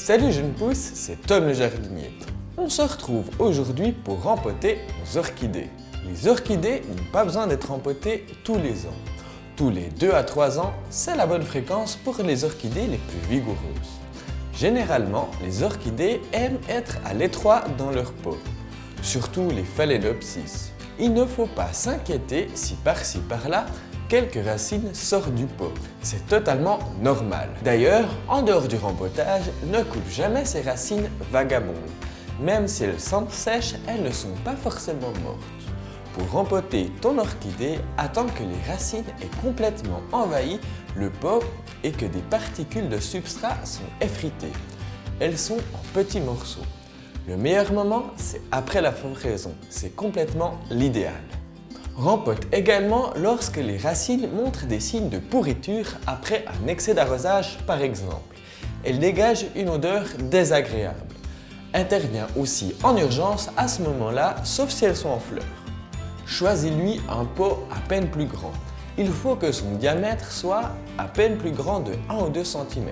Salut jeunes pousses, c'est Tom le jardinier. On se retrouve aujourd'hui pour rempoter nos orchidées. Les orchidées n'ont pas besoin d'être rempotées tous les ans. Tous les 2 à 3 ans, c'est la bonne fréquence pour les orchidées les plus vigoureuses. Généralement, les orchidées aiment être à l'étroit dans leur pot, surtout les phalaenopsis. Il ne faut pas s'inquiéter si par-ci par-là, quelques racines sortent du pot. C'est totalement normal. D'ailleurs, en dehors du rempotage, ne coupe jamais ces racines vagabondes. Même si elles sentent sèches, elles ne sont pas forcément mortes. Pour rempoter ton orchidée, attends que les racines aient complètement envahi le pot et que des particules de substrat sont effritées. Elles sont en petits morceaux. Le meilleur moment, c'est après la floraison. C'est complètement l'idéal. Rempote également lorsque les racines montrent des signes de pourriture après un excès d'arrosage par exemple. Elles dégagent une odeur désagréable. Interviens aussi en urgence à ce moment-là, sauf si elles sont en fleurs. Choisis-lui un pot à peine plus grand. Il faut que son diamètre soit à peine plus grand de 1 ou 2 cm.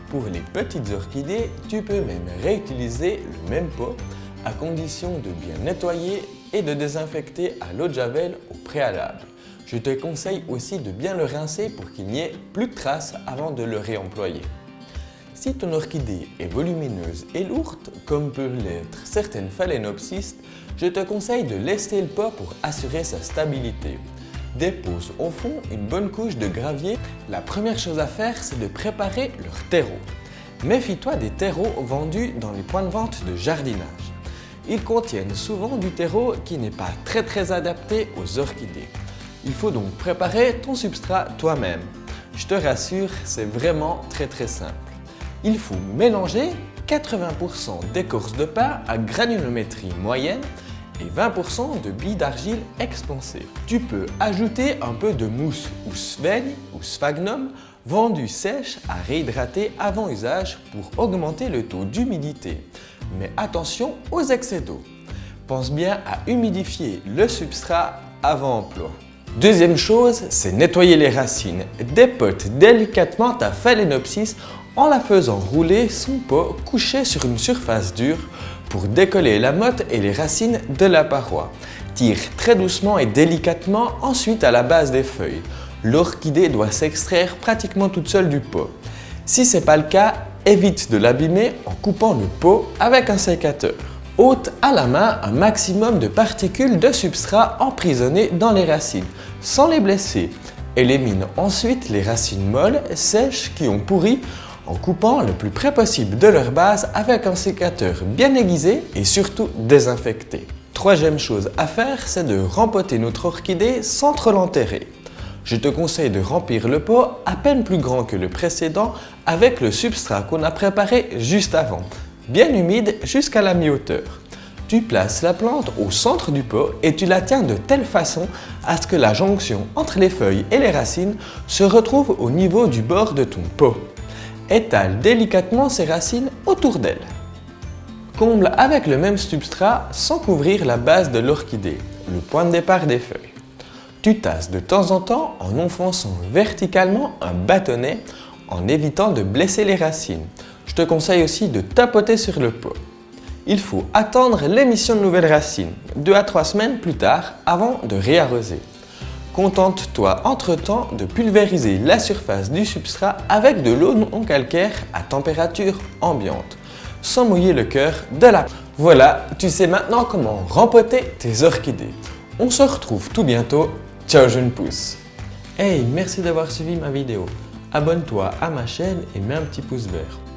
Pour les petites orchidées, tu peux même réutiliser le même pot à condition de bien nettoyer et de désinfecter à l'eau de javel au préalable. Je te conseille aussi de bien le rincer pour qu'il n'y ait plus de traces avant de le réemployer. Si ton orchidée est volumineuse et lourde, comme peuvent l'être certaines phalaenopsis, je te conseille de lester le pot pour assurer sa stabilité. Dépose au fond une bonne couche de gravier. La première chose à faire, c'est de préparer leur terreau. Méfie-toi des terreaux vendus dans les points de vente de jardinage. Ils contiennent souvent du terreau qui n'est pas très adapté aux orchidées. Il faut donc préparer ton substrat toi-même. Je te rassure, c'est vraiment très simple. Il faut mélanger 80% d'écorce de pin à granulométrie moyenne et 20% de billes d'argile expansées. Tu peux ajouter un peu de mousse ou sphène ou sphagnum vendu sèche à réhydrater avant usage pour augmenter le taux d'humidité. Mais attention aux excès d'eau. Pense bien à humidifier le substrat avant emploi. Deuxième chose, c'est nettoyer les racines. Dépote délicatement ta phalaenopsis en la faisant rouler son pot couché sur une surface dure pour décoller la motte et les racines de la paroi. Tire très doucement et délicatement ensuite à la base des feuilles. L'orchidée doit s'extraire pratiquement toute seule du pot. Si ce n'est pas le cas, évite de l'abîmer en coupant le pot avec un sécateur. Ôte à la main un maximum de particules de substrat emprisonnées dans les racines, sans les blesser. Élimine ensuite les racines molles, sèches qui ont pourri en coupant le plus près possible de leur base avec un sécateur bien aiguisé et surtout désinfecté. Troisième chose à faire, c'est de rempoter notre orchidée sans trop l'enterrer. Je te conseille de remplir le pot à peine plus grand que le précédent avec le substrat qu'on a préparé juste avant, bien humide jusqu'à la mi-hauteur. Tu places la plante au centre du pot et tu la tiens de telle façon à ce que la jonction entre les feuilles et les racines se retrouve au niveau du bord de ton pot. Étale délicatement ces racines autour d'elle. Comble avec le même substrat sans couvrir la base de l'orchidée, le point de départ des feuilles. Tu tasses de temps en temps en enfonçant verticalement un bâtonnet en évitant de blesser les racines. Je te conseille aussi de tapoter sur le pot. Il faut attendre l'émission de nouvelles racines, 2 à 3 semaines plus tard, avant de réarroser. Contente-toi entre-temps de pulvériser la surface du substrat avec de l'eau non calcaire à température ambiante, sans mouiller le cœur de la plante. Voilà, tu sais maintenant comment rempoter tes orchidées. On se retrouve tout bientôt. Ciao jeunes pousses. Hey, merci d'avoir suivi ma vidéo. Abonne-toi à ma chaîne et mets un petit pouce vert.